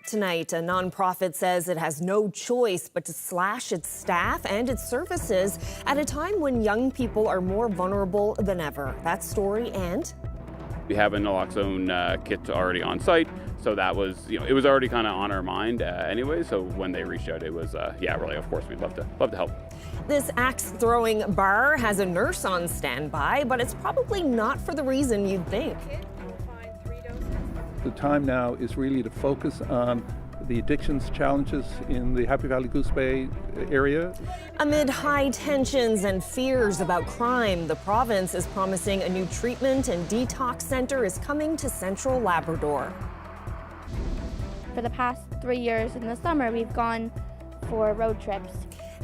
Tonight, a nonprofit says it has no choice but to slash its staff and its services at a time when young people are more vulnerable than ever. That story and... We have a naloxone kit already on site, so that was, it was already kind of on our mind anyway, so when they reached out, it was, really, of course, we'd love to help. This axe-throwing bar has a nurse on standby, but it's probably not for the reason you'd think. The time now is really to focus on the addictions challenges in the Happy Valley Goose Bay area. Amid high tensions and fears about crime, the province is promising a new treatment and detox center is coming to central Labrador. For the past 3 years in the summer, we've gone for road trips.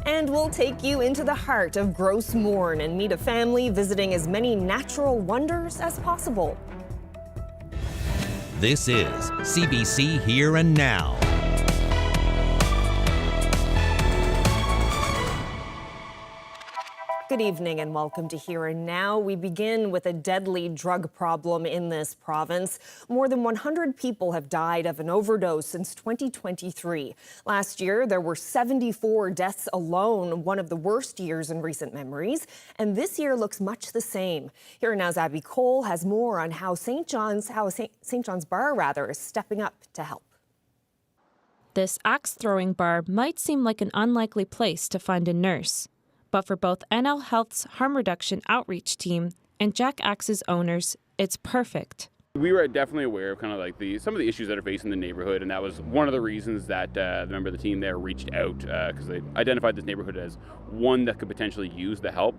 And we'll take you into the heart of Gross Mourne and meet a family visiting as many natural wonders as possible. This is CBC Here and Now. Good evening and welcome to Here and Now. We begin with a deadly drug problem in this province. More than 100 people have died of an overdose since 2023. Last year, there were 74 deaths alone, one of the worst years in recent memories. And this year looks much the same. Here and Now's Abby Cole has more on how St. John's Bar is stepping up to help. This axe-throwing bar might seem like an unlikely place to find a nurse. But for both NL Health's harm reduction outreach team and Jack Axe's owners, it's perfect. We were definitely aware of kind of like some of the issues that are facing the neighborhood, and that was one of the reasons that the member of the team there reached out, because they identified this neighborhood as one that could potentially use the help.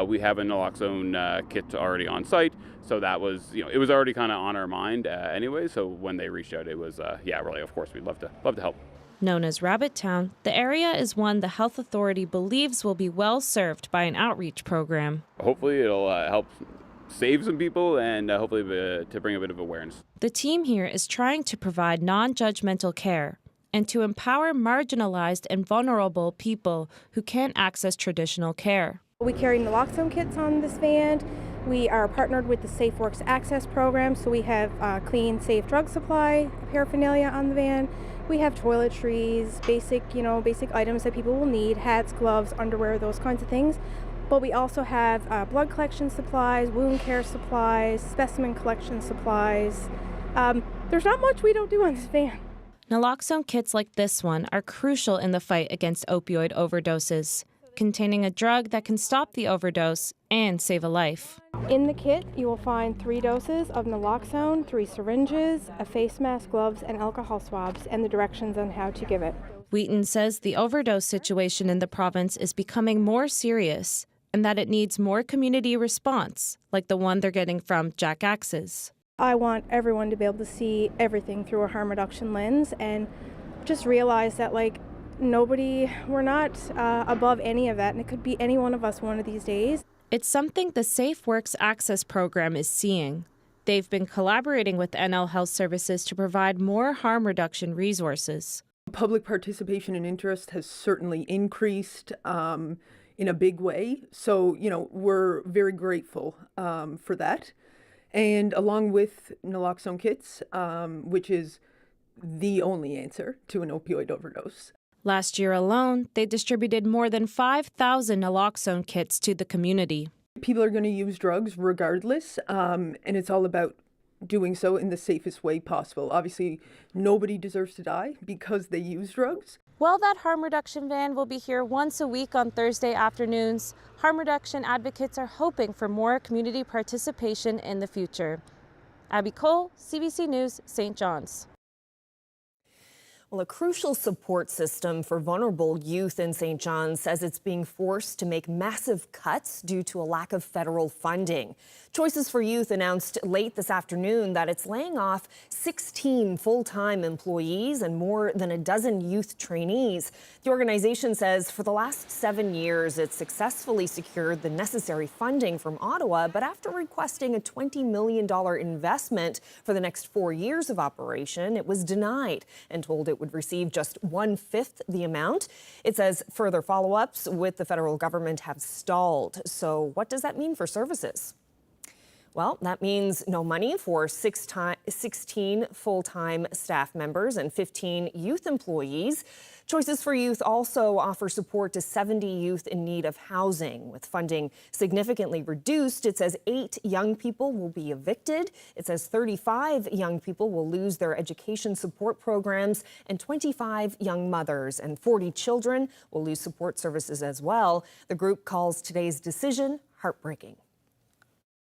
We have a naloxone kit already on site, so that was, it was already kind of on our mind anyway, so when they reached out, it was, really, of course, we'd love to help. Known as Rabbit Town, the area is one the health authority believes will be well served by an outreach program. Hopefully it'll help save some people and hopefully to bring a bit of awareness. The team here is trying to provide non-judgmental care and to empower marginalized and vulnerable people who can't access traditional care. We carry naloxone kits on this van. We are partnered with the Safe Works Access program, so we have clean, safe drug supply paraphernalia on the van. We have toiletries, basic items that people will need, hats, gloves, underwear, those kinds of things. But we also have blood collection supplies, wound care supplies, specimen collection supplies. There's not much we don't do on this van. Naloxone kits like this one are crucial in the fight against opioid overdoses, containing a drug that can stop the overdose and save a life. In the kit, you will find 3 doses of naloxone, 3 syringes, a face mask, gloves, and alcohol swabs, and the directions on how to give it. Wheaton says the overdose situation in the province is becoming more serious and that it needs more community response, like the one they're getting from Jack Axe's. I want everyone to be able to see everything through a harm reduction lens and just realize that, we're not above any of that, and it could be any one of us one of these days. It's something the Safe Works Access program is seeing. They've been collaborating with NL Health Services to provide more harm reduction resources. Public participation and interest has certainly increased in a big way. So, we're very grateful for that. And along with naloxone kits, which is the only answer to an opioid overdose. Last year alone, they distributed more than 5,000 naloxone kits to the community. People are going to use drugs regardless, and it's all about doing so in the safest way possible. Obviously, nobody deserves to die because they use drugs. While that harm reduction van will be here once a week on Thursday afternoons, harm reduction advocates are hoping for more community participation in the future. Abby Cole, CBC News, St. John's. Well, a crucial support system for vulnerable youth in St. John's says it's being forced to make massive cuts due to a lack of federal funding. Choices for Youth announced late this afternoon that it's laying off 16 full-time employees and more than a dozen youth trainees. The organization says for the last 7 years, it's successfully secured the necessary funding from Ottawa, but after requesting a $20 million investment for the next 4 years of operation, it was denied and told it would receive just 1/5 the amount. It says further follow-ups with the federal government have stalled. So what does that mean for services? Well, that means no money for 16 full-time staff members and 15 youth employees. Choices for Youth also offer support to 70 youth in need of housing. With funding significantly reduced, it says 8 young people will be evicted. It says 35 young people will lose their education support programs, and 25 young mothers and 40 children will lose support services as well. The group calls today's decision heartbreaking.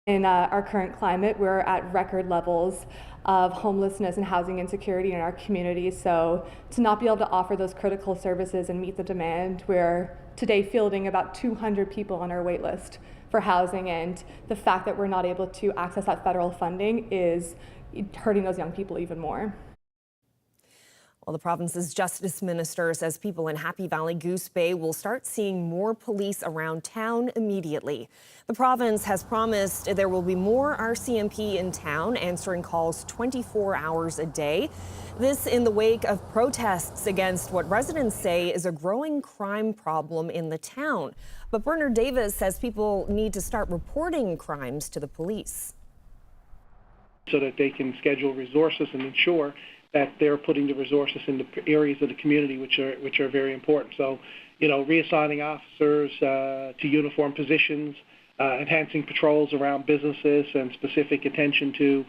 In our current climate, we're at record levels of homelessness and housing insecurity in our community. So to not be able to offer those critical services and meet the demand, we're today fielding about 200 people on our wait list for housing. And the fact that we're not able to access that federal funding is hurting those young people even more. Well, the province's justice minister says people in Happy Valley Goose Bay will start seeing more police around town immediately. The province has promised there will be more RCMP in town, answering calls 24 hours a day. This in the wake of protests against what residents say is a growing crime problem in the town. But Bernard Davis says people need to start reporting crimes to the police, so that they can schedule resources and ensure that they're putting the resources in the areas of the community which are very important. So, reassigning officers to uniform positions, enhancing patrols around businesses, and specific attention to,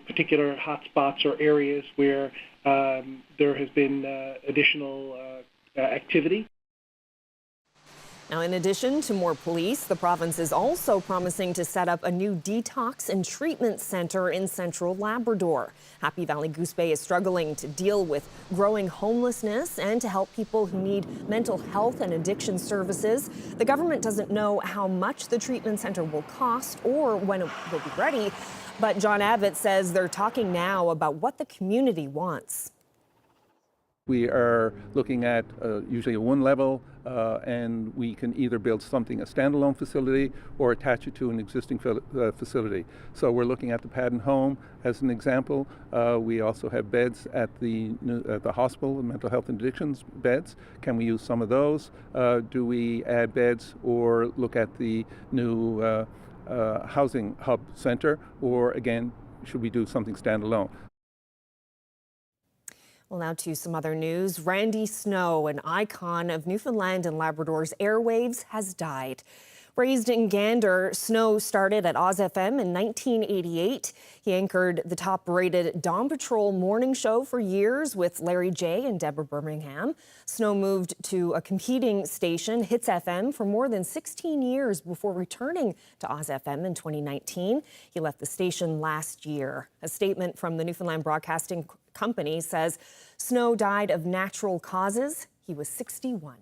particular hotspots or areas where there has been additional activity. Now, in addition to more police, the province is also promising to set up a new detox and treatment center in central Labrador. Happy Valley Goose Bay is struggling to deal with growing homelessness and to help people who need mental health and addiction services. The government doesn't know how much the treatment center will cost or when it will be ready, but John Abbott says they're talking now about what the community wants. We are looking at usually a one level, and we can either build something, a standalone facility, or attach it to an existing facility. So we're looking at the pad and home as an example. We also have beds at the hospital, the mental health and addictions beds. Can we use some of those? Do we add beds or look at the new housing hub center? Or again, should we do something standalone? Well, now to some other news. Randy Snow, an icon of Newfoundland and Labrador's airwaves, has died. Raised in Gander, Snow started at Oz FM in 1988. He anchored the top-rated Dawn Patrol morning show for years with Larry J. and Deborah Birmingham. Snow moved to a competing station, Hits FM, for more than 16 years before returning to Oz FM in 2019. He left the station last year. A statement from the Newfoundland Broadcasting Company says Snow died of natural causes. He was 61.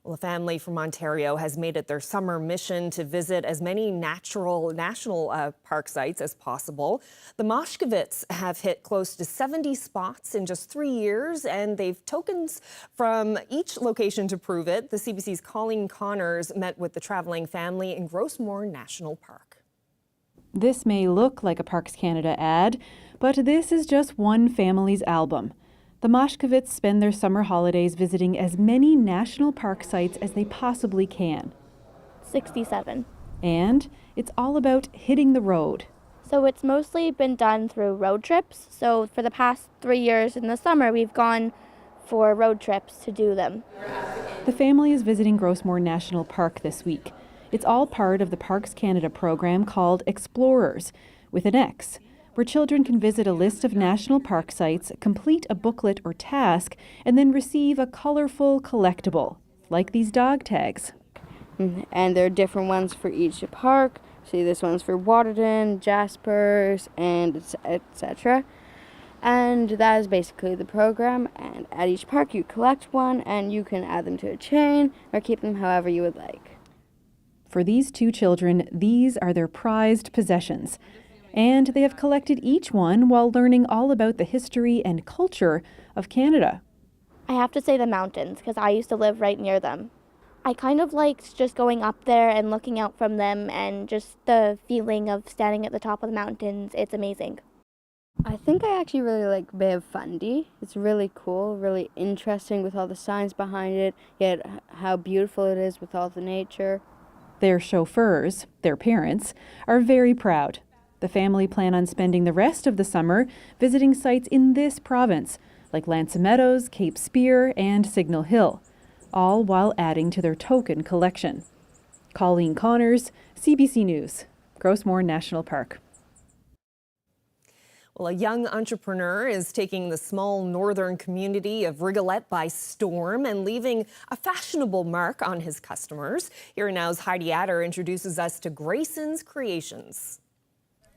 Well, a family from Ontario has made it their summer mission to visit as many national park sites as possible. The Moshkovitz have hit close to 70 spots in just 3 years, and they've tokens from each location to prove it. The CBC's Colleen Connors met with the traveling family in Grossmore National Park. This may look like a Parks Canada ad, but this is just one family's album. The Moshkovitz spend their summer holidays visiting as many national park sites as they possibly can. 67. And it's all about hitting the road. So it's mostly been done through road trips. So for the past 3 years in the summer, we've gone for road trips to do them. The family is visiting Grossmore National Park this week. It's all part of the Parks Canada program called Explorers, with an X, where children can visit a list of national park sites, complete a booklet or task, and then receive a colorful collectible, like these dog tags. And there are different ones for each park. See, this one's for Waterton, Jaspers, and etc. And that is basically the program. And at each park, you collect one, and you can add them to a chain or keep them however you would like. For these two children, these are their prized possessions. And they have collected each one while learning all about the history and culture of Canada. I have to say the mountains, because I used to live right near them. I kind of liked just going up there and looking out from them, and just the feeling of standing at the top of the mountains. It's amazing. I think I actually really like Bay of Fundy. It's really cool, really interesting with all the science behind it, yet how beautiful it is with all the nature. Their chauffeurs, their parents, are very proud. The family plan on spending the rest of the summer visiting sites in this province, like L'Anse Meadows, Cape Spear, and Signal Hill, all while adding to their token collection. Colleen Connors, CBC News, Grossmore National Park. Well, a young entrepreneur is taking the small northern community of Rigolet by storm and leaving a fashionable mark on his customers. Here Now's Heidi Adder introduces us to Grayson's Creations.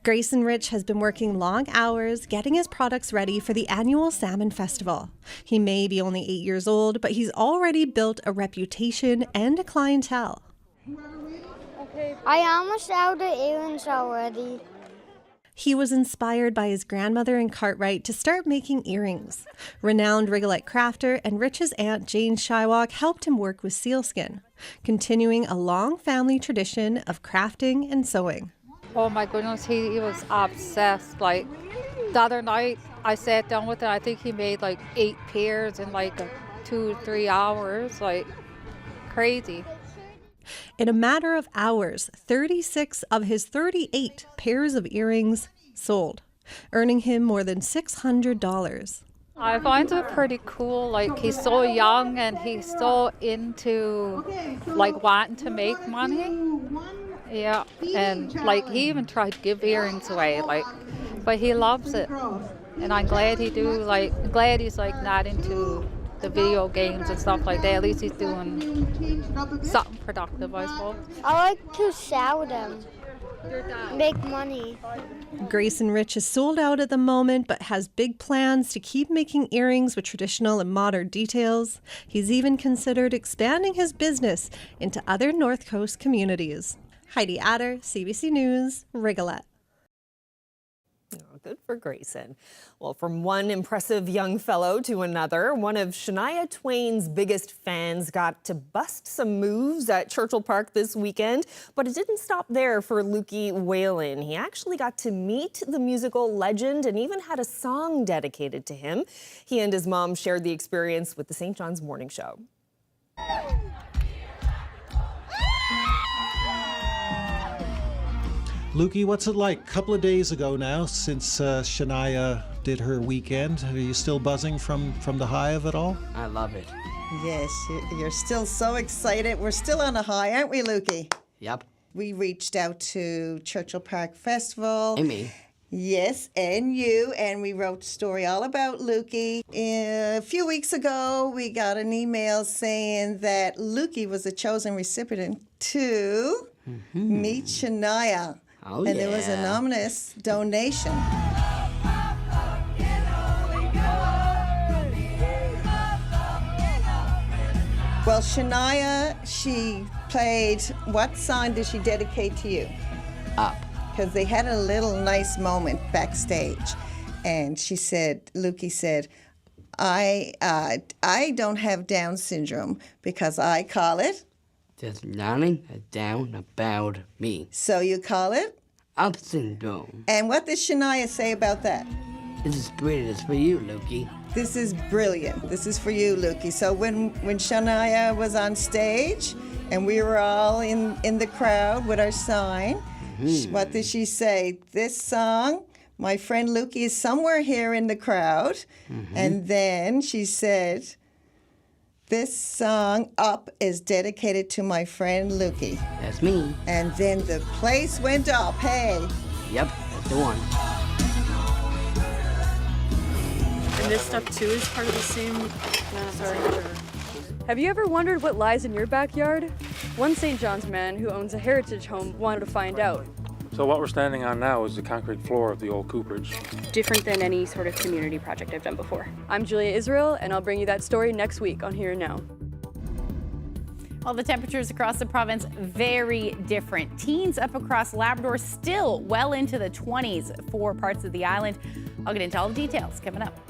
Grayson Rich has been working long hours getting his products ready for the annual Salmon Festival. He may be only 8 years old, but he's already built a reputation and a clientele. I almost out of earrings already. He was inspired by his grandmother in Cartwright to start making earrings. Renowned Rigolet crafter and Rich's aunt Jane Shywalk helped him work with sealskin, continuing a long family tradition of crafting and sewing. Oh my goodness, he was obsessed. Like the other night I sat down with him, I think he made like 8 pairs in like 2 or 3 hours, like crazy. In a matter of hours, 36 of his 38 pairs of earrings sold, earning him more than $600. I find it pretty cool. Like, he's so young and he's so into like wanting to make money. Yeah, and like he even tried to give earrings away, like, but he loves it, and I'm glad he do. Like, glad he's like not into the video games and stuff like that. At least he's doing something productive, I suppose. I like to sell them, make money. Grayson Rich is sold out at the moment, but has big plans to keep making earrings with traditional and modern details. He's even considered expanding his business into other North Coast communities. Heidi Adder, CBC News, Rigolet. Oh, good for Grayson. Well, from one impressive young fellow to another, one of Shania Twain's biggest fans got to bust some moves at Churchill Park this weekend, but it didn't stop there for Lukey Whalen. He actually got to meet the musical legend and even had a song dedicated to him. He and his mom shared the experience with the St. John's Morning Show. Lukey, what's it like? A couple of days ago now since Shania did her weekend. Are you still buzzing from the high of it all? I love it. Yes, you're still so excited. We're still on a high, aren't we, Lukey? Yep. We reached out to Churchill Park Festival. And me. Yes, and you, and we wrote a story all about Lukey. A few weeks ago, we got an email saying that Lukey was the chosen recipient to meet Shania. Oh, and there was an ominous donation. Well, Shania, she played, what song did she dedicate to you? Up. Because they had a little nice moment backstage. And she said, Lukey said, I don't have Down syndrome because I call it Just nothing down about me. So you call it? Up syndrome. And what does Shania say about that? This is great. It's for you, Lukey. This is brilliant. This is for you, Lukey. So when Shania was on stage and we were all in the crowd with our sign, what did she say? This song, my friend Lukey is somewhere here in the crowd. And then she said, this song, Up, is dedicated to my friend Lukey. That's me. And then the place went up, hey. Yep, that's the one. And this stuff too is part of the same Have you ever wondered what lies in your backyard? One St. John's man who owns a heritage home wanted to find out. So what we're standing on now is the concrete floor of the old cooperage. Different than any sort of community project I've done before. I'm Julia Israel, and I'll bring you that story next week on Here and Now. Well, the temperatures across the province very different. Teens up across Labrador, still well into the 20s for parts of the island. I'll get into all the details coming up.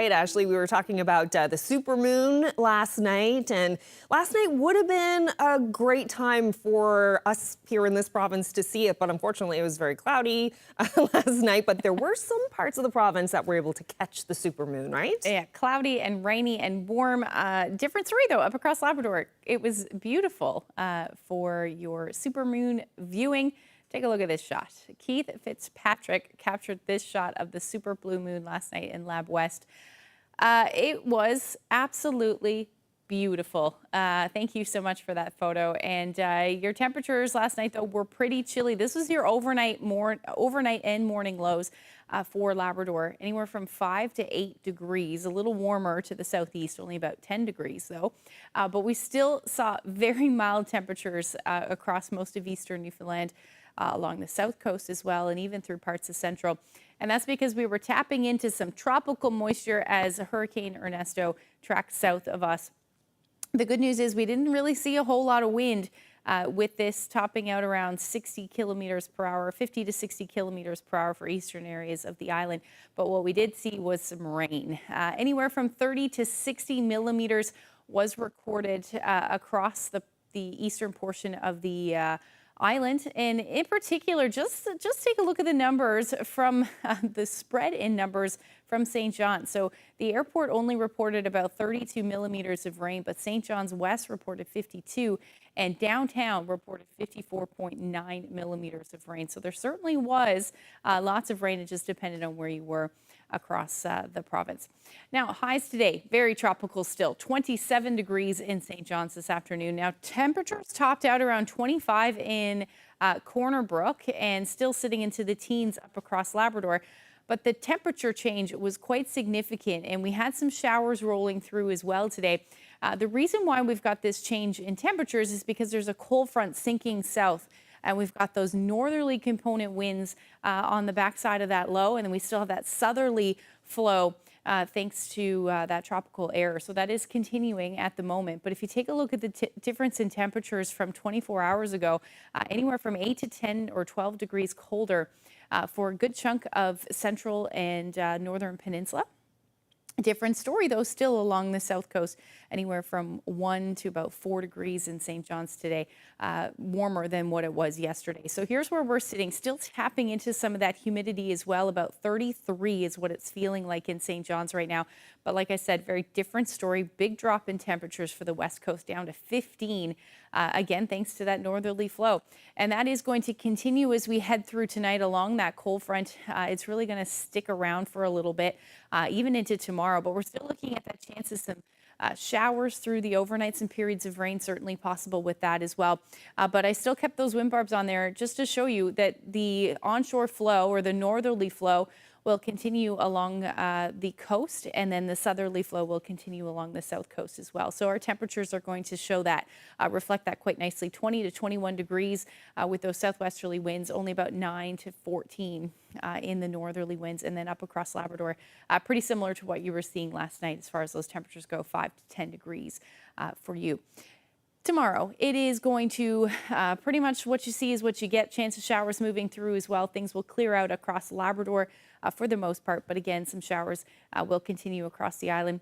right, Ashley. We were talking about the supermoon last night, and last night would have been a great time for us here in this province to see it, but unfortunately it was very cloudy last night, but there were some parts of the province that were able to catch the supermoon, right? Yeah, cloudy and rainy and warm. Different story, though, up across Labrador. It was beautiful for your supermoon viewing. Take a look at this shot. Keith Fitzpatrick captured this shot of the super blue moon last night in Lab West. It was absolutely beautiful. Thank you so much for that photo. And your temperatures last night, though, were pretty chilly. This was your overnight and morning lows for Labrador, anywhere from 5 to 8 degrees, a little warmer to the southeast, only about 10 degrees, though. But we still saw very mild temperatures across most of eastern Newfoundland, along the south coast as well, and even through parts of central. And that's because we were tapping into some tropical moisture as Hurricane Ernesto tracked south of us. The good news is we didn't really see a whole lot of wind with this topping out around 60 kilometers per hour, 50 to 60 kilometers per hour for eastern areas of the island. But what we did see was some rain. Anywhere from 30 to 60 millimeters was recorded across the eastern portion of the island. And in particular, just take a look at the numbers from the spread in numbers from St. John. So the airport only reported about 32 millimeters of rain, but St. John's West reported 52, and downtown reported 54.9 millimeters of rain. So there certainly was lots of rain. It just depended on where you were across the province. Now, highs today, very tropical still, 27 degrees in St. John's this afternoon. Now, temperatures topped out around 25 in Corner Brook and still sitting into the teens up across Labrador. But the temperature change was quite significant, and we had some showers rolling through as well today. The reason why we've got this change in temperatures is because there's a cold front sinking south, and we've got those northerly component winds on the backside of that low, and then we still have that southerly flow thanks to that tropical air. So that is continuing at the moment. But if you take a look at the difference in temperatures from 24 hours ago, anywhere from 8 to 10 or 12 degrees colder for a good chunk of central and northern peninsula. Different story, though, still along the south coast, anywhere from 1 to about 4 degrees in St. John's today, warmer than what it was yesterday. So here's where we're sitting, still tapping into some of that humidity as well. About 33 is what it's feeling like in St. John's right now. But like I said, very different story. Big drop in temperatures for the west coast, down to 15. Again, thanks to that northerly flow. And that is going to continue as we head through tonight along that cold front. It's really going to stick around for a little bit, even into tomorrow. But we're still looking at that chance of some showers through the overnights and periods of rain, certainly possible with that as well. But I still kept those wind barbs on there just to show you that the onshore flow or the northerly flow will continue along the coast, and then the southerly flow will continue along the south coast as well. So our temperatures are going to show that, reflect that quite nicely. 20 to 21 degrees with those southwesterly winds, only about 9 to 14 in the northerly winds, and then up across Labrador, pretty similar to what you were seeing last night as far as those temperatures go, 5 to 10 degrees for you. Tomorrow, it is going to pretty much what you see is what you get. Chance of showers moving through as well. Things will clear out across Labrador for the most part, but again, some showers will continue across the island.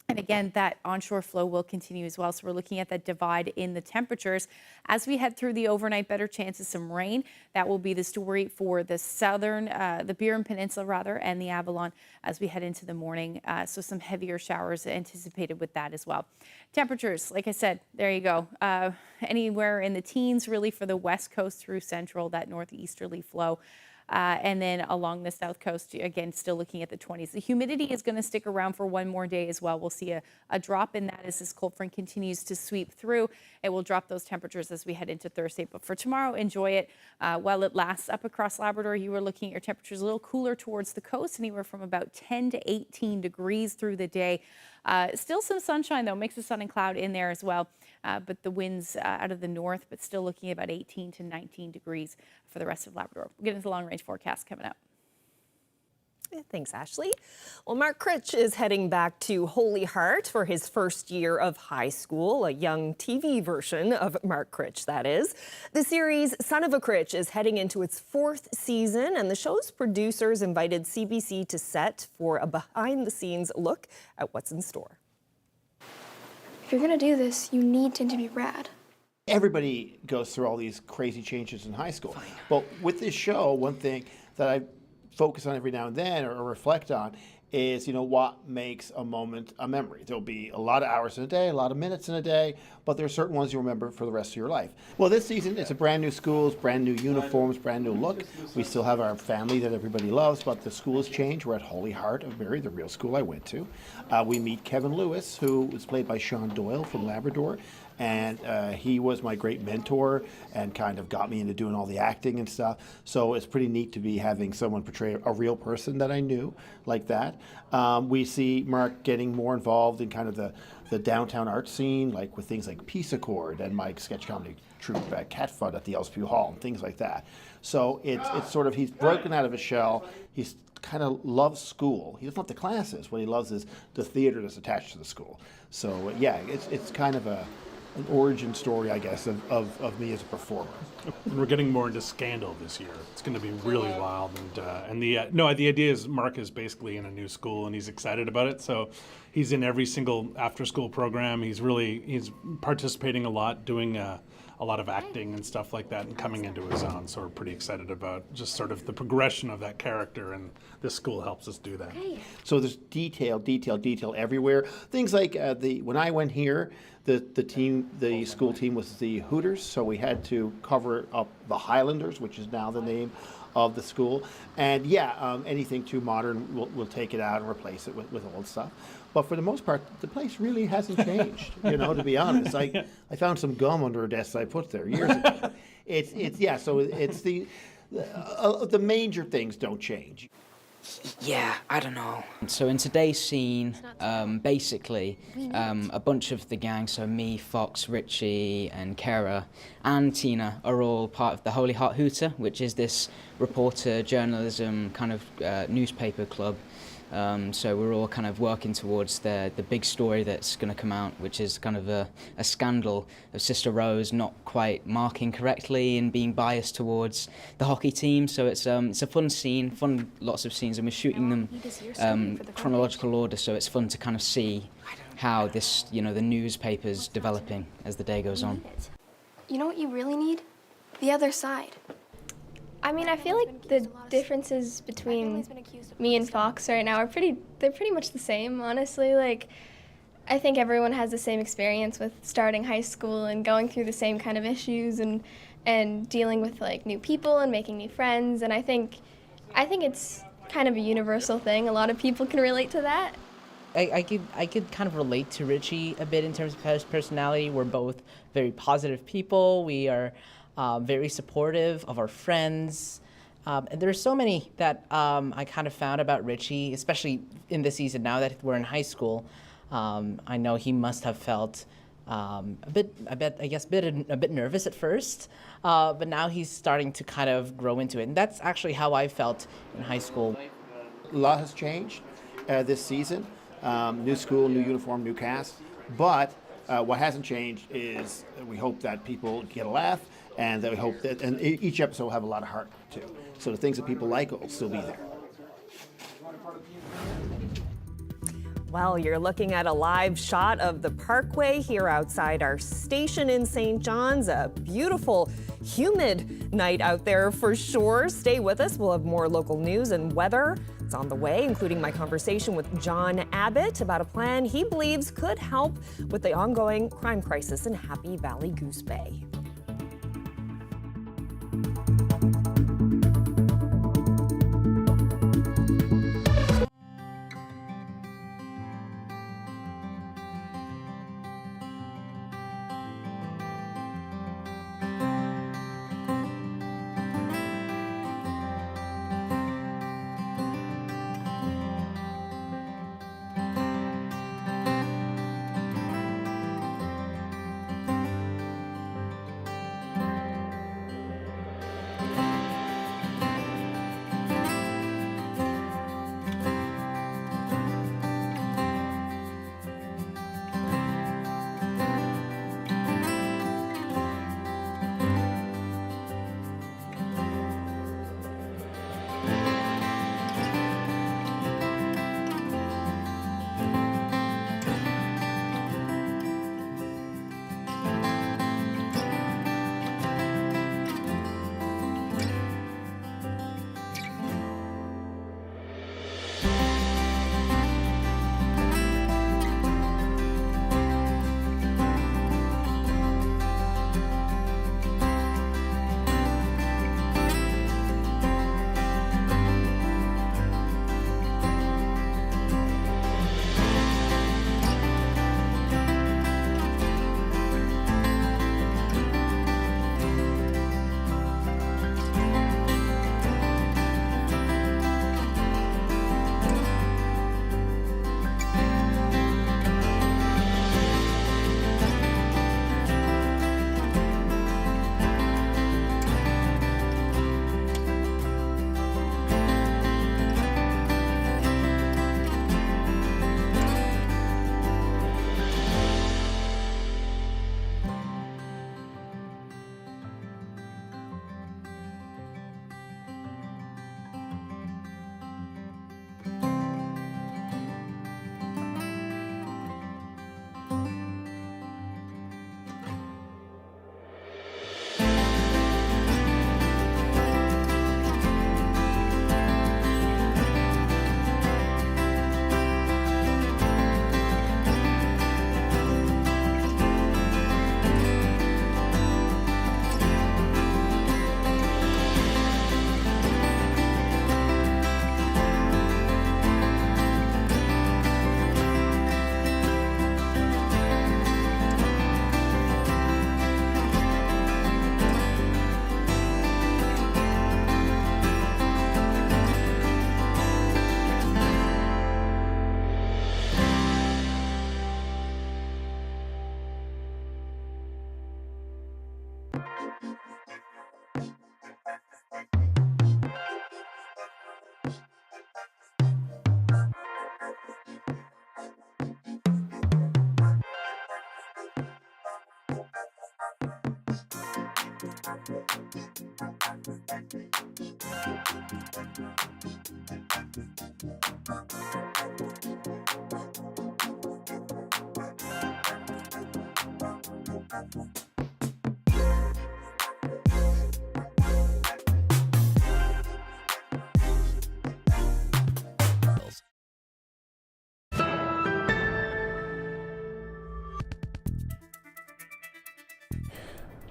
And again, that onshore flow will continue as well. So we're looking at that divide in the temperatures. As we head through the overnight, better chance of some rain. That will be the story for the southern, the Burin Peninsula rather, and the Avalon as we head into the morning. So some heavier showers anticipated with that as well. Temperatures, like I said, there you go. Anywhere in the teens really for the west coast through central, that northeasterly flow. And then along the south coast, again, still looking at the 20s. The humidity is going to stick around for one more day as well. We'll see a drop in that as this cold front continues to sweep through. It will drop those temperatures as we head into Thursday. But for tomorrow, enjoy it while it lasts. Up across Labrador, you are looking at your temperatures a little cooler towards the coast, anywhere from about 10 to 18 degrees through the day. Still some sunshine, though, mix of sun and cloud in there as well. But the winds out of the north, but still looking at about 18 to 19 degrees for the rest of Labrador. We'll get into the long-range forecast coming up. Thanks, Ashley. Well, Mark Critch is heading back to Holy Heart for his first year of high school, a young TV version of Mark Critch, that is. The series Son of a Critch is heading into its 4th season, and the show's producers invited CBC to set for a behind-the-scenes look at what's in store. If you're gonna do this, you need to be rad. Everybody goes through all these crazy changes in high school. But with this show, one thing that I focus on every now and then or reflect on is, what makes a moment a memory. There'll be a lot of hours in a day, a lot of minutes in a day, but there are certain ones you remember for the rest of your life. Well, this season, it's a brand new schools, brand new uniforms, brand new look. We still have our family that everybody loves, but the school has changed. We're at Holy Heart of Mary, the real school I went to. We meet Kevin Lewis, who was played by Sean Doyle from Labrador. And he was my great mentor and kind of got me into doing all the acting and stuff. So it's pretty neat to be having someone portray a real person that I knew like that. We see Mark getting more involved in kind of the downtown art scene, like with things like Peace Accord and my sketch comedy troupe at Cat Fund at the Elspew Hall and things like that. So it's sort of, he's broken out of his shell. He's kind of loves school. He doesn't love the classes. What he loves is the theater that's attached to the school. So yeah, it's kind of an origin story, I guess, of me as a performer. And we're getting more into Scandal this year. It's going to be really wild, and the idea is Mark is basically in a new school and he's excited about it. So he's in every single after-school program. He's participating a lot, doing a lot of acting and stuff like that, and coming into his own. So we're pretty excited about just sort of the progression of that character, and this school helps us do that. So there's detail everywhere. Things like when I went here, the school team was the Hooters, so we had to cover up the Highlanders, which is now the name of the school. And anything too modern, we'll take it out and replace it with old stuff. But for the most part, the place really hasn't changed. To be honest, I found some gum under a desk I put there years ago. So it's the major things don't change. Yeah, I don't know. So in today's scene, basically, a bunch of the gang, so me, Fox, Richie, and Kara, and Tina are all part of the Holy Heart Hooter, which is this reporter journalism kind of newspaper club. So we're all kind of working towards the big story that's going to come out, which is kind of a scandal of Sister Rose not quite marking correctly and being biased towards the hockey team. So it's a fun scene, lots of scenes, and we're shooting them chronological order. So it's fun to kind of see how this, the newspaper's developing as the day goes on. You know what you really need? The other side. I mean, I feel like the differences between me and Fox right now are pretty much the same, honestly. Like, I think everyone has the same experience with starting high school and going through the same kind of issues and dealing with, like, new people and making new friends. And I think it's kind of a universal thing. A lot of people can relate to that. I could kind of relate to Richie a bit in terms of his personality. We're both very positive people. We are very supportive of our friends. And there are so many that I kind of found about Richie, especially in this season now that we're in high school. I know he must have felt a bit nervous at first, but now he's starting to kind of grow into it. And that's actually how I felt in high school. A lot has changed this season. New school, new uniform, new cast. But what hasn't changed is we hope that people get a laugh, and that we hope that each episode will have a lot of heart too. So the things that people like will still be there. Well, you're looking at a live shot of the Parkway here outside our station in St. John's. A beautiful, humid night out there for sure. Stay with us. We'll have more local news and weather. It's on the way, including my conversation with John Abbott about a plan he believes could help with the ongoing crime crisis in Happy Valley Goose Bay.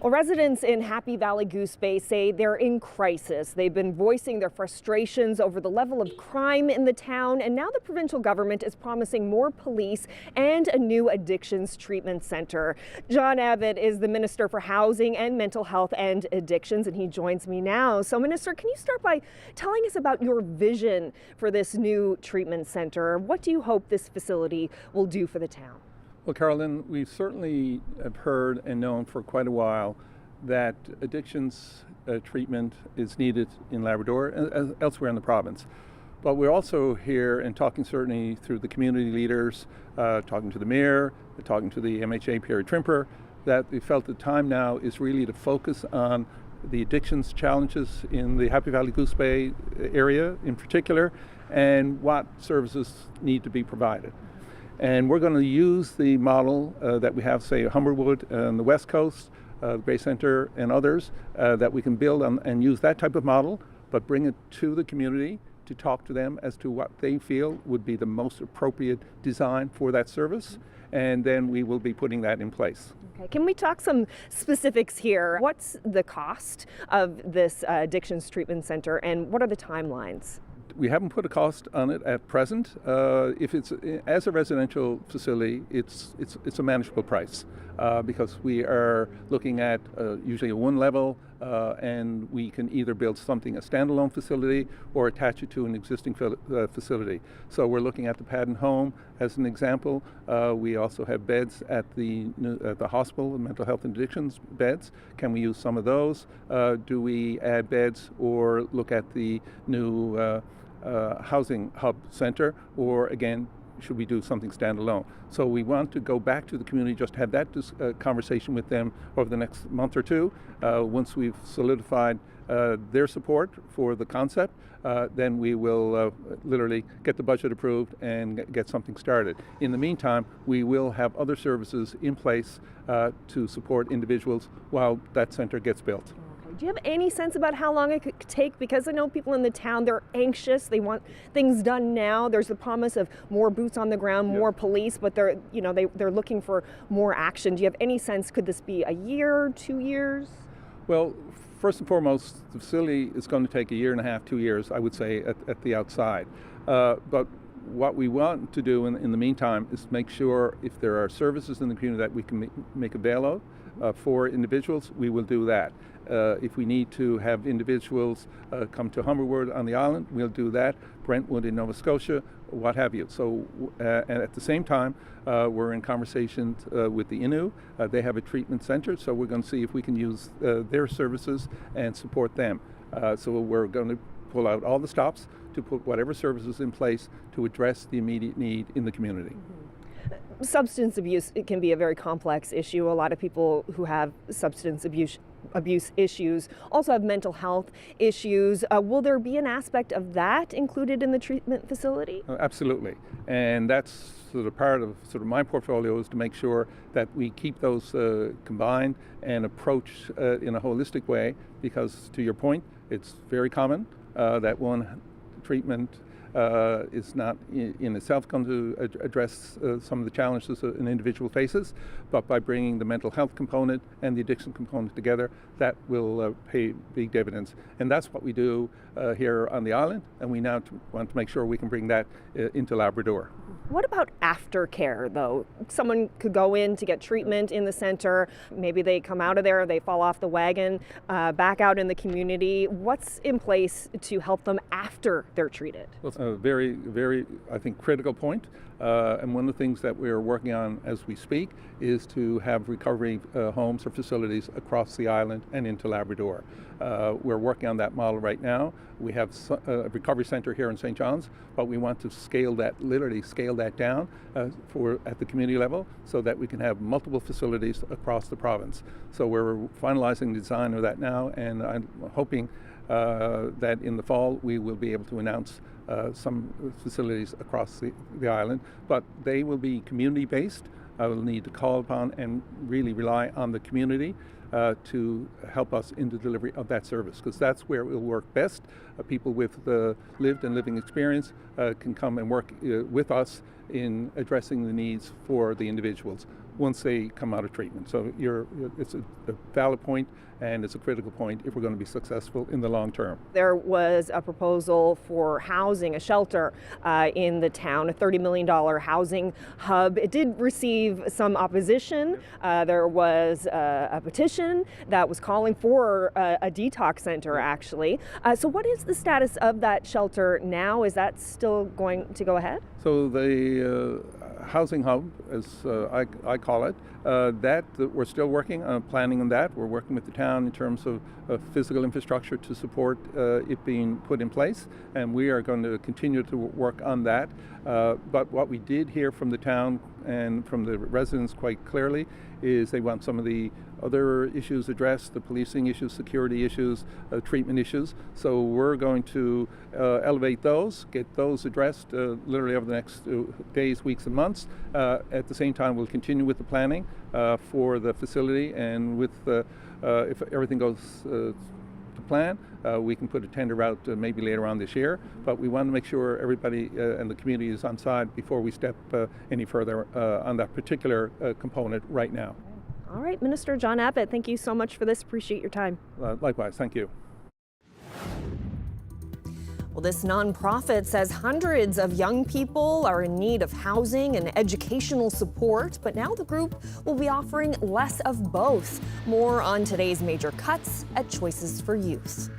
Well, residents in Happy Valley Goose Bay say they're in crisis. They've been voicing their frustrations over the level of crime in the town, and now the provincial government is promising more police and a new addictions treatment center. John Abbott is the Minister for Housing and Mental Health and Addictions, and he joins me now. So, Minister, can you start by telling us about your vision for this new treatment center? What do you hope this facility will do for the town? Well, Carolyn, we certainly have heard and known for quite a while that addictions treatment is needed in Labrador and elsewhere in the province. But we're also here and talking certainly through the community leaders, talking to the mayor, talking to the MHA Pierre Trimper, that we felt the time now is really to focus on the addictions challenges in the Happy Valley Goose Bay area in particular, and what services need to be provided. And we're going to use the model that we have, say, Humberwood on the West Coast, the Gray Centre and others, that we can build on and use that type of model, but bring it to the community to talk to them as to what they feel would be the most appropriate design for that service. And then we will be putting that in place. Okay. Can we talk some specifics here? What's the cost of this addictions treatment center, and what are the timelines? We haven't put a cost on it at present. If it's as a residential facility, it's a manageable price because we are looking at usually a one level, and we can either build a standalone facility or attach it to an existing facility. So we're looking at the pad and home as an example. We also have beds at the hospital, the mental health and addictions beds. Can we use some of those? Do we add beds or look at the new housing hub center, or again, should we do something standalone? So we want to go back to the community, just have that conversation with them over the next month or two. Once we've solidified their support for the concept, then we will literally get the budget approved and get something started. In the meantime, we will have other services in place to support individuals while that center gets built. Do you have any sense about how long it could take? Because I know people in the town, they're anxious. They want things done now. There's the promise of more boots on the ground, more police, but they're looking for more action. Do you have any sense? Could this be a year, 2 years? Well, first and foremost, the facility is going to take 1.5 years, 2 years, I would say, at the outside. But what we want to do in the meantime is make sure if there are services in the community that we can make avail of for individuals, we will do that. If we need to have individuals come to Humberwood on the island, we'll do that. Brentwood in Nova Scotia, what have you. So, and at the same time, we're in conversations with the Innu. They have a treatment center, so we're going to see if we can use their services and support them. So we're going to pull out all the stops to put whatever services in place to address the immediate need in the community. Substance abuse, it can be a very complex issue. A lot of people who have substance abuse issues also have mental health issues. Will there be an aspect of that included in the treatment facility? Absolutely. And that's sort of part of my portfolio, is to make sure that we keep those combined and approach in a holistic way, because to your point, it's very common that one treatment is not in itself going to address some of the challenges an individual faces, but by bringing the mental health component and the addiction component together, that will pay big dividends. And that's what we do here on the island, and we now want to make sure we can bring that into Labrador. What about aftercare, though? Someone could go in to get treatment in the center. Maybe they come out of there, they fall off the wagon, back out in the community. What's in place to help them after they're treated? Well, a very, very, I think, critical point. And one of the things that we're working on as we speak is to have recovery homes or facilities across the island and into Labrador. We're working on that model right now. We have a recovery center here in St. John's, but we want to scale that, literally scale that down at the community level so that we can have multiple facilities across the province. So we're finalizing the design of that now, and I'm hoping that in the fall we will be able to announce some facilities across the island, but they will be community-based. I will need to call upon and really rely on the community to help us in the delivery of that service, because that's where it will work best. People with lived and living experience can come and work with us in addressing the needs for the individuals once they come out of treatment. So it's a valid point, and it's a critical point if we're going to be successful in the long term. There was a proposal for housing, a shelter in the town, a $30 million housing hub. It did receive some opposition. There was a petition that was calling for a detox center, actually. So what is the status of that shelter now? Is that still going to go ahead? So the housing hub, as I call it, that we're still working on planning on that. We're working with the town in terms of physical infrastructure to support it being put in place, and we are going to continue to work on that. But what we did hear from the town and from the residents quite clearly is they want some of the other issues addressed, the policing issues, security issues, treatment issues. So we're going to elevate those, get those addressed literally over the next days, weeks, and months. At the same time, we'll continue with the planning for the facility, and with if everything goes to plan, we can put a tender out maybe later on this year. But we want to make sure everybody and the community is on side before we step any further on that particular component right now. All right, Minister John Abbott, thank you so much for this. Appreciate your time. Likewise, thank you. Well, this nonprofit says hundreds of young people are in need of housing and educational support, but now the group will be offering less of both. More on today's major cuts at Choices for Youth.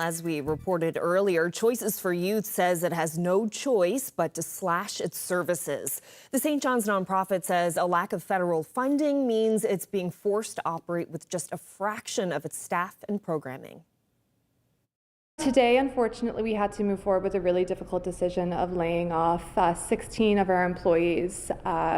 As we reported earlier, Choices for Youth says it has no choice but to slash its services. The St. John's nonprofit says a lack of federal funding means it's being forced to operate with just a fraction of its staff and programming. Today, unfortunately, we had to move forward with a really difficult decision of laying off 16 of our employees,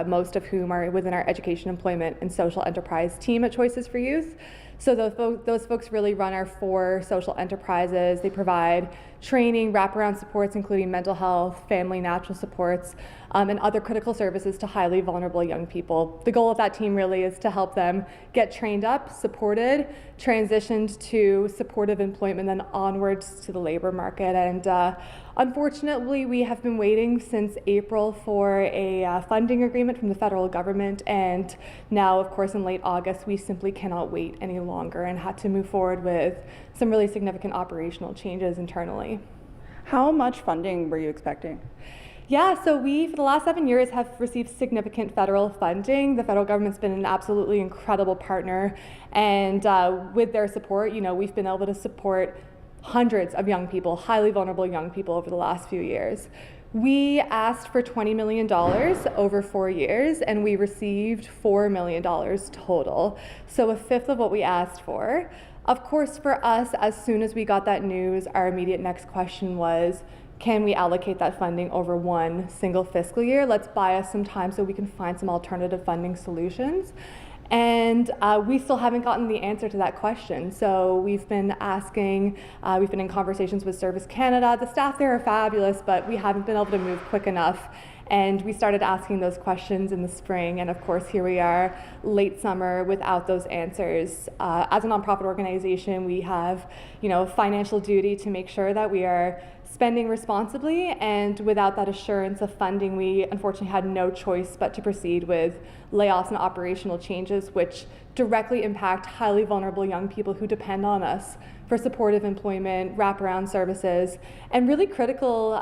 most of whom are within our education, employment, and social enterprise team at Choices for Youth. So those folks really run our 4 social enterprises. They provide training, wraparound supports, including mental health, family, natural supports, and other critical services to highly vulnerable young people. The goal of that team really is to help them get trained up, supported, transitioned to supportive employment, then onwards to the labor market. And unfortunately, we have been waiting since April for a funding agreement from the federal government, and now, of course, in late August, we simply cannot wait any longer and had to move forward with some really significant operational changes internally. How much funding were you expecting? Yeah, so we, for the last 7 years, have received significant federal funding. The federal government's been an absolutely incredible partner, and with their support, we've been able to support hundreds of young people, highly vulnerable young people, over the last few years. We asked for $20 million over 4 years, and we received $4 million total, so a fifth of what we asked for. Of course, for us, as soon as we got that news, our immediate next question was, can we allocate that funding over one single fiscal year? Let's buy us some time so we can find some alternative funding solutions. And we still haven't gotten the answer to that question. So we've been asking, we've been in conversations with Service Canada. The staff there are fabulous, but we haven't been able to move quick enough. And we started asking those questions in the spring. And of course, here we are late summer without those answers. As a nonprofit organization, we have, financial duty to make sure that we are spending responsibly, and without that assurance of funding, we unfortunately had no choice but to proceed with layoffs and operational changes, which directly impact highly vulnerable young people who depend on us for supportive employment, wraparound services, and really critical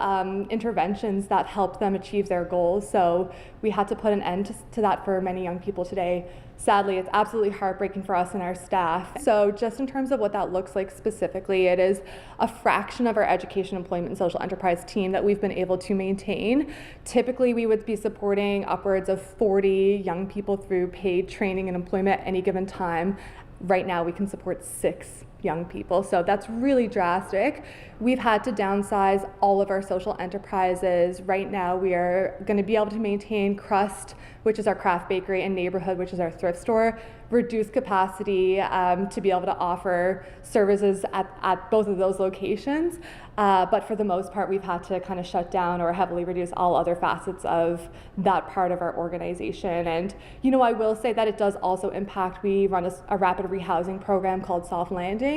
interventions that help them achieve their goals. So we had to put an end to that for many young people today. Sadly, it's absolutely heartbreaking for us and our staff. So just in terms of what that looks like specifically, it is a fraction of our education, employment, and social enterprise team that we've been able to maintain. Typically, we would be supporting upwards of 40 young people through paid training and employment at any given time. Right now, we can support 6 young people, so that's really drastic. We've had to downsize all of our social enterprises. Right now, we are going to be able to maintain Crust, which is our craft bakery, and Neighborhood, which is our thrift store, reduce capacity to be able to offer services at both of those locations. But for the most part, we've had to kind of shut down or heavily reduce all other facets of that part of our organization. And, I will say that it does also impact, we run a rapid rehousing program called Soft Landing,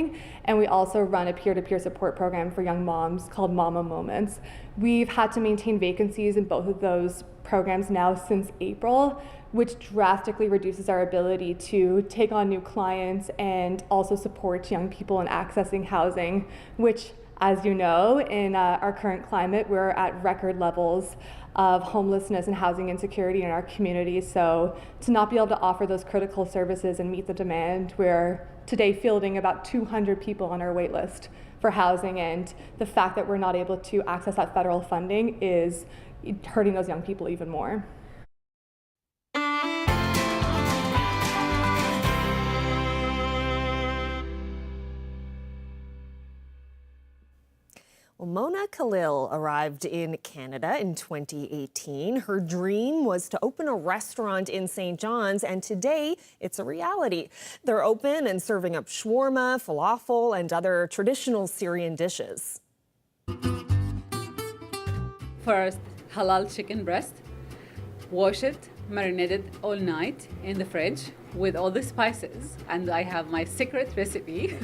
and we also run a peer-to-peer support program for young moms called Mama Moments. We've had to maintain vacancies in both of those programs now since April, which drastically reduces our ability to take on new clients and also support young people in accessing housing, which, as you know, in our current climate, we're at record levels of homelessness and housing insecurity in our community. So to not be able to offer those critical services and meet the demand, we're today fielding about 200 people on our wait list for housing, and the fact that we're not able to access that federal funding is hurting those young people even more. Well, Mona Khalil arrived in Canada in 2018. Her dream was to open a restaurant in St. John's, and today it's a reality. They're open and serving up shawarma, falafel, and other traditional Syrian dishes. First, halal chicken breast. Wash it, marinate it all night in the fridge with all the spices, and I have my secret recipe.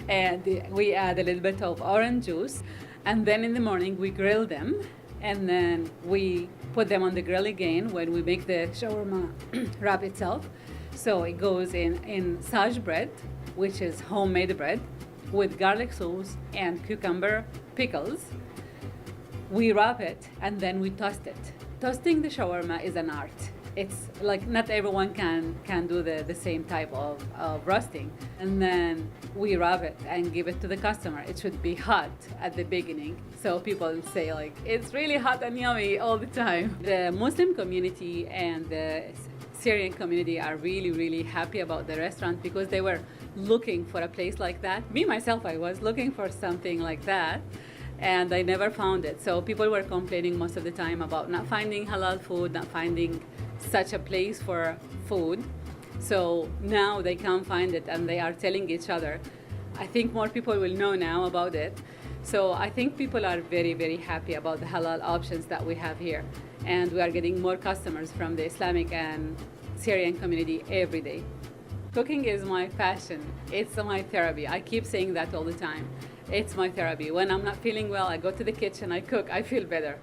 And we add a little bit of orange juice, and then in the morning we grill them, and then we put them on the grill again when we make the shawarma wrap itself. So it goes in sage bread, which is homemade bread, with garlic sauce and cucumber pickles. We wrap it and then we toast it. Toasting the shawarma is an art. it's like not everyone can do the same type of roasting. And then we wrap it and give it to the customer. It should be hot at the beginning, so people say like, it's really hot and yummy all the time. The Muslim community and the Syrian community are really, really happy about the restaurant because they were looking for a place like that. Me, myself, I was looking for something like that, and I never found it. So people were complaining most of the time about not finding halal food, not finding such a place for food. So now they can find it and they are telling each other. I think more people will know now about it. So I think people are very, very happy about the halal options that we have here. And we are getting more customers from the Islamic and Syrian community every day. Cooking is my passion. It's my therapy. I keep saying that all the time. It's my therapy. When I'm not feeling well, I go to the kitchen, I cook, I feel better.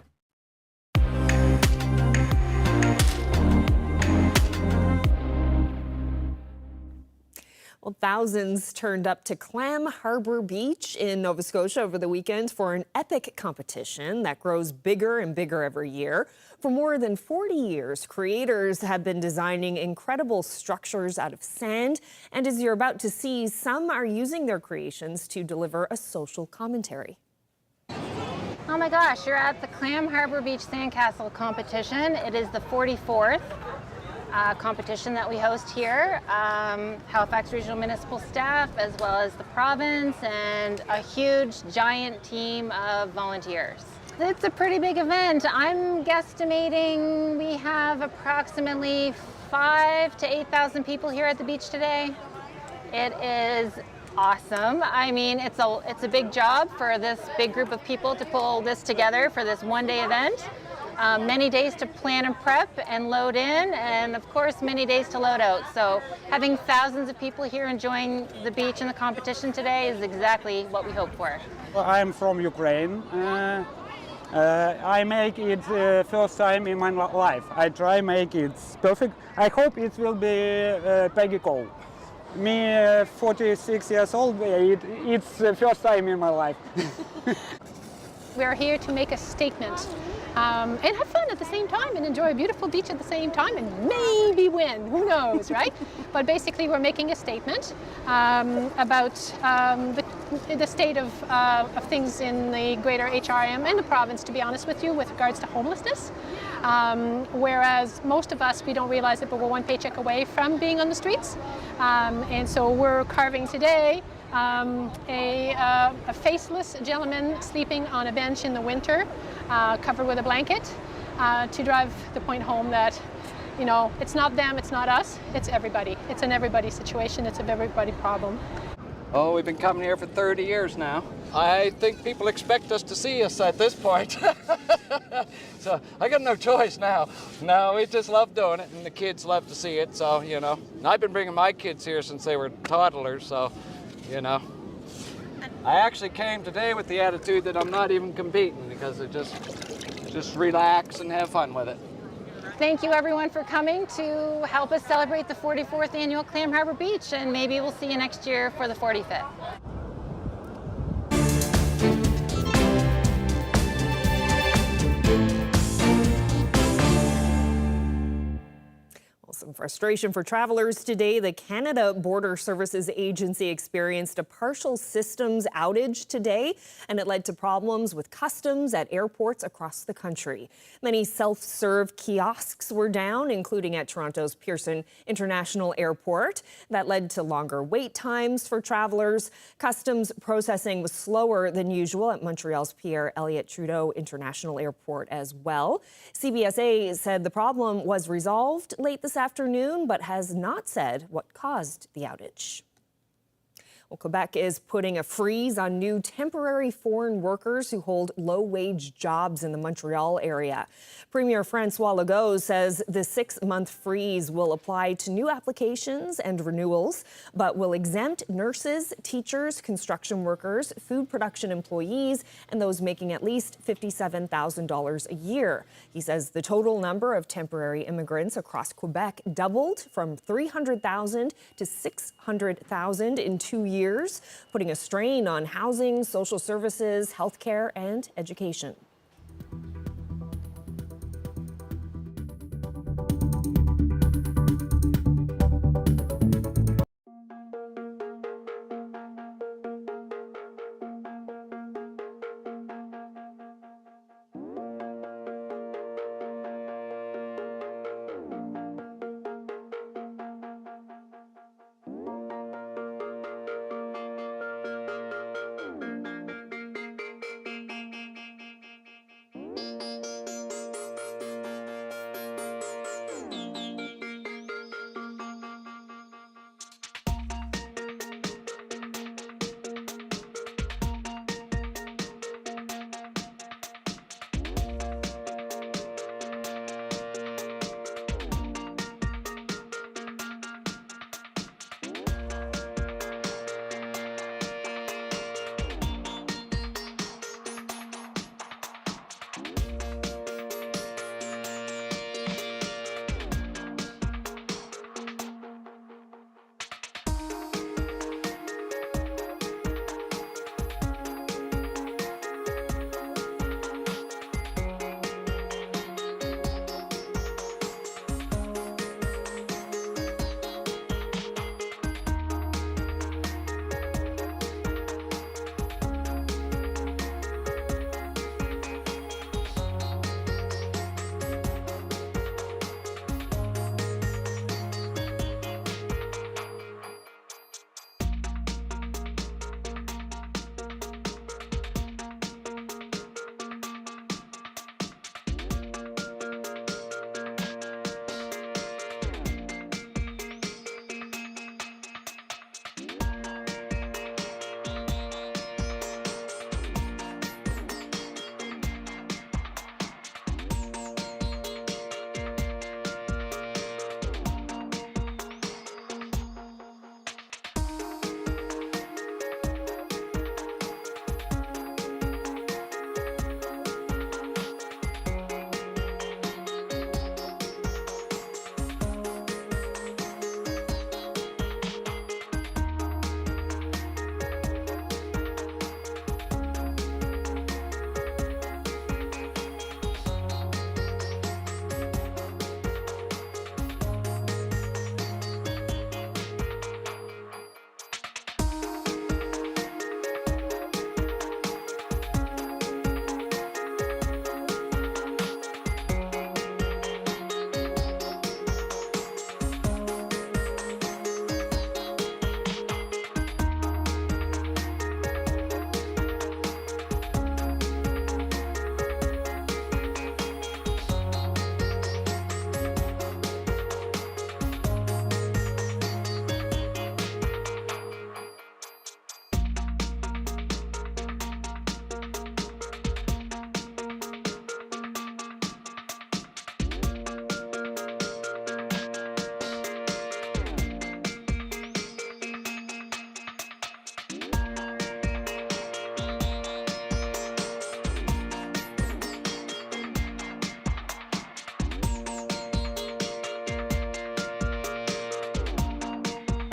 Well, thousands turned up to Clam Harbour Beach in Nova Scotia over the weekend for an epic competition that grows bigger and bigger every year. For more than 40 years, creators have been designing incredible structures out of sand. And as you're about to see, some are using their creations to deliver a social commentary. Oh my gosh, you're at the Clam Harbour Beach Sandcastle competition. It is the 44th. Competition that we host here. Halifax Regional Municipal staff, as well as the province, and a huge, giant team of volunteers. It's a pretty big event. I'm guesstimating we have approximately 5,000 to 8,000 people here at the beach today. It is awesome. I mean, it's a big job for this big group of people to pull this together for this one-day event. Many days to plan and prep and load in, and of course many days to load out. So having thousands of people here enjoying the beach and the competition today is exactly what we hope for. Well, I'm from Ukraine. I make it first time in my life. I try make it perfect. I hope it will be Peggy Cole. Me, 46 years old, it's the first time in my life. We're here to make a statement. And have fun at the same time and enjoy a beautiful beach at the same time and maybe win, who knows, right? But basically we're making a statement about the state of things in the greater HRM and the province, to be honest with you, with regards to homelessness. Whereas most of us, we don't realize it, but we're one paycheck away from being on the streets. And so we're carving today a faceless gentleman sleeping on a bench in the winter, covered with a blanket, to drive the point home that, you know, it's not them, it's not us, it's everybody. It's an everybody situation, it's an everybody problem. Oh, we've been coming here for 30 years now. I think people expect us to see us at this point. So I got no choice now. No, we just love doing it, and the kids love to see it, so, you know. And I've been bringing my kids here since they were toddlers, so, you know. I actually came today with the attitude that I'm not even competing, because I just relax and have fun with it. Thank you everyone for coming to help us celebrate the 44th annual Clam Harbour Beach, and maybe we'll see you next year for the 45th. Some frustration for travelers today. The Canada Border Services Agency experienced a partial systems outage today, and it led to problems with customs at airports across the country. Many self-serve kiosks were down, including at Toronto's Pearson International Airport. That led to longer wait times for travelers. Customs processing was slower than usual at Montreal's Pierre Elliott Trudeau International Airport as well. CBSA said the problem was resolved late this afternoon, but has not said what caused the outage. Well, Quebec is putting a freeze on new temporary foreign workers who hold low-wage jobs in the Montreal area. Premier François Legault says the 6-month freeze will apply to new applications and renewals, but will exempt nurses, teachers, construction workers, food production employees, and those making at least $57,000 a year. He says the total number of temporary immigrants across Quebec doubled from 300,000 to 600,000 in 2 years, putting a strain on housing, social services, healthcare, and education.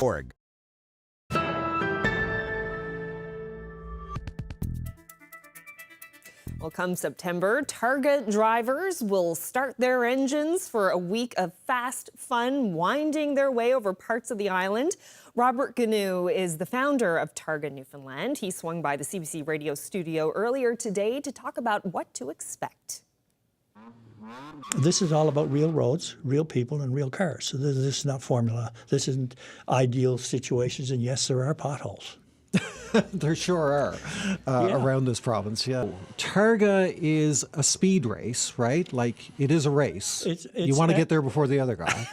Org. Well, come September, Targa drivers will start their engines for a week of fast fun, winding their way over parts of the island. Robert Gnu is the founder of Targa Newfoundland. He swung by the CBC radio studio earlier today to talk about what to expect. This is all about real roads, real people, and real cars. So this is not formula. This isn't ideal situations, and yes, there are potholes. There sure are around this province, yeah. Targa is a speed race, right? Like, it is a race. You want to get there before the other guy.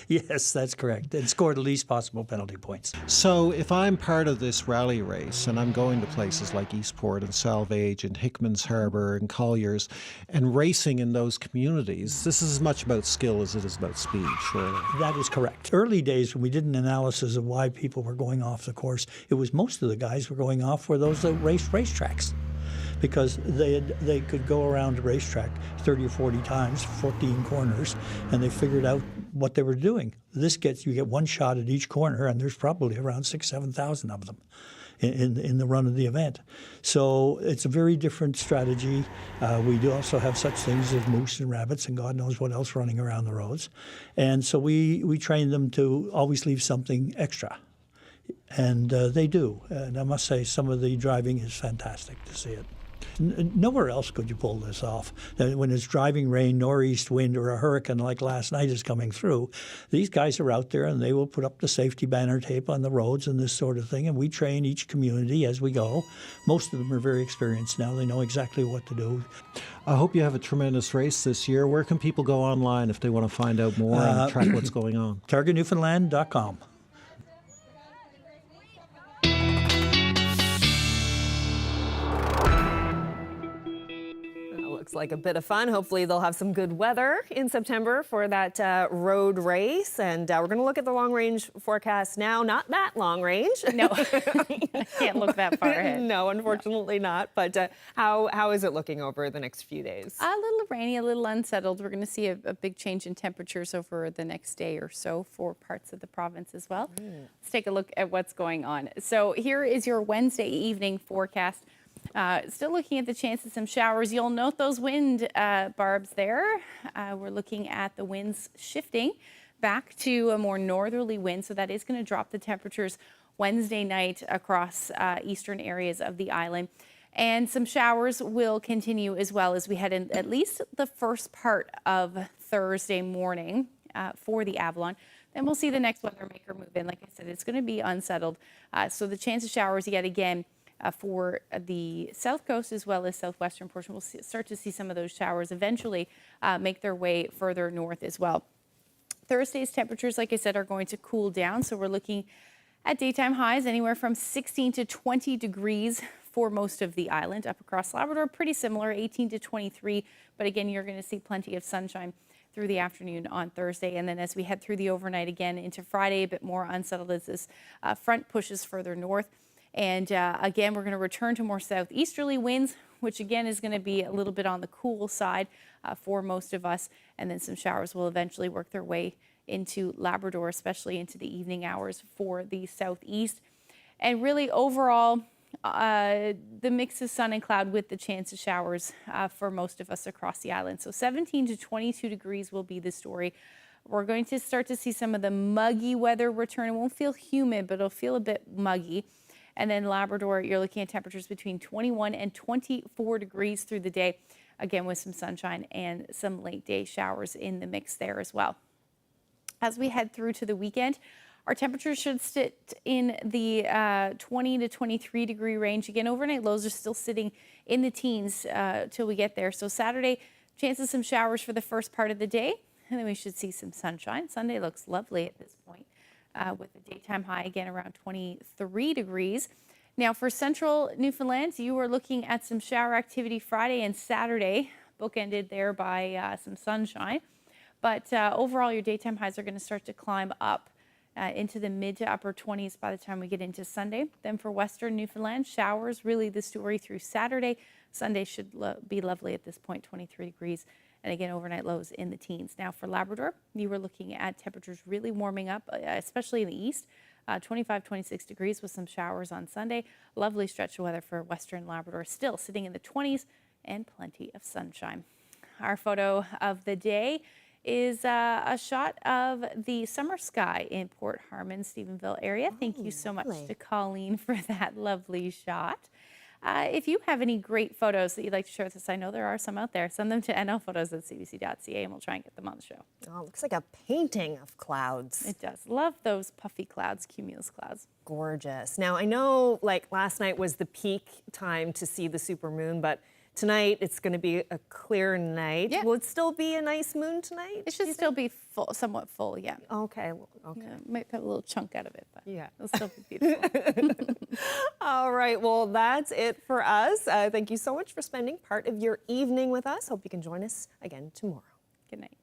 Yes, that's correct. And score the least possible penalty points. So if I'm part of this rally race and I'm going to places like Eastport and Salvage and Hickman's Harbour and Colliers and racing in those communities, this is as much about skill as it is about speed, surely. That is correct. Early days when we did an analysis of why people were going off the course, it was most of the guys were going off for those that raced racetracks, because they could go around a racetrack 30 or 40 times, 14 corners, and they figured out what they were doing. You get one shot at each corner, and there's probably around 6,000 to 7,000 of them in the run of the event. So it's a very different strategy. We do also have such things as moose and rabbits and God knows what else running around the roads. And so we train them to always leave something extra. And they do. And I must say, some of the driving is fantastic to see it. Nowhere else could you pull this off. When it's driving rain, northeast wind, or a hurricane like last night is coming through, these guys are out there and they will put up the safety banner tape on the roads and this sort of thing, and we train each community as we go. Most of them are very experienced now. They know exactly what to do. I hope you have a tremendous race this year. Where can people go online if they want to find out more and track what's going on? TargaNewfoundland.com. Looks like a bit of fun. Hopefully they'll have some good weather in September for that road race. And we're going to look at the long range forecast now. Not that long range. No, I can't look that far ahead. No, unfortunately not. But how is it looking over the next few days? A little rainy, a little unsettled. We're going to see a big change in temperatures over the next day or so for parts of the province as well. Let's take a look at what's going on. So here is your Wednesday evening forecast. Still looking at the chance of some showers. You'll note those wind barbs there. We're looking at the winds shifting back to a more northerly wind, so that is going to drop the temperatures Wednesday night across eastern areas of the island. And some showers will continue as well as we head in at least the first part of Thursday morning for the Avalon. Then we'll see the next weather maker move in. Like I said, it's going to be unsettled. So the chance of showers yet again for the south coast as well as southwestern portion. We'll start to see some of those showers eventually make their way further north as well. Thursday's temperatures, like I said, are going to cool down. So we're looking at daytime highs anywhere from 16 to 20 degrees for most of the island. Up across Labrador, pretty similar, 18 to 23. But again, you're going to see plenty of sunshine through the afternoon on Thursday. And then as we head through the overnight again into Friday, a bit more unsettled as this front pushes further north. And again, we're going to return to more southeasterly winds, which again is going to be a little bit on the cool side for most of us. And then some showers will eventually work their way into Labrador, especially into the evening hours for the southeast. And really overall, the mix of sun and cloud with the chance of showers for most of us across the island. So 17 to 22 degrees will be the story. We're going to start to see some of the muggy weather return. It won't feel humid, but it'll feel a bit muggy. And then Labrador, you're looking at temperatures between 21 and 24 degrees through the day, again with some sunshine and some late day showers in the mix there as well. As we head through to the weekend, our temperatures should sit in the 20 to 23 degree range. Again, overnight lows are still sitting in the teens till we get there. So Saturday, chances of some showers for the first part of the day, and then we should see some sunshine. Sunday looks lovely at this point. With the daytime high again around 23 degrees. Now for central Newfoundland, you are looking at some shower activity Friday and Saturday, bookended there by some sunshine. But overall, your daytime highs are going to start to climb up into the mid to upper 20s by the time we get into Sunday. Then for western Newfoundland, showers really the story through Saturday. Sunday should be lovely at this point, 23 degrees. And again, overnight lows in the teens. Now for Labrador, you were looking at temperatures really warming up, especially in the east. 25, 26 degrees with some showers on Sunday. Lovely stretch of weather for western Labrador, still sitting in the 20s and plenty of sunshine. Our photo of the day is a shot of the summer sky in Port Harmon, Stephenville area. Thank you so much to Colleen for that lovely shot. If you have any great photos that you'd like to share with us, I know there are some out there, send them to nlphotos@cbc.ca and we'll try and get them on the show. Oh, looks like a painting of clouds. It does. Love those puffy clouds, cumulus clouds. Gorgeous. Now, I know like last night was the peak time to see the supermoon, but tonight it's going to be a clear night. Yeah. Will it still be a nice moon tonight? It should still be full, somewhat full, yeah. Okay. Okay. Yeah, might cut a little chunk out of it, but yeah, it'll still be beautiful. All right. Well, that's it for us. Thank you so much for spending part of your evening with us. Hope you can join us again tomorrow. Good night.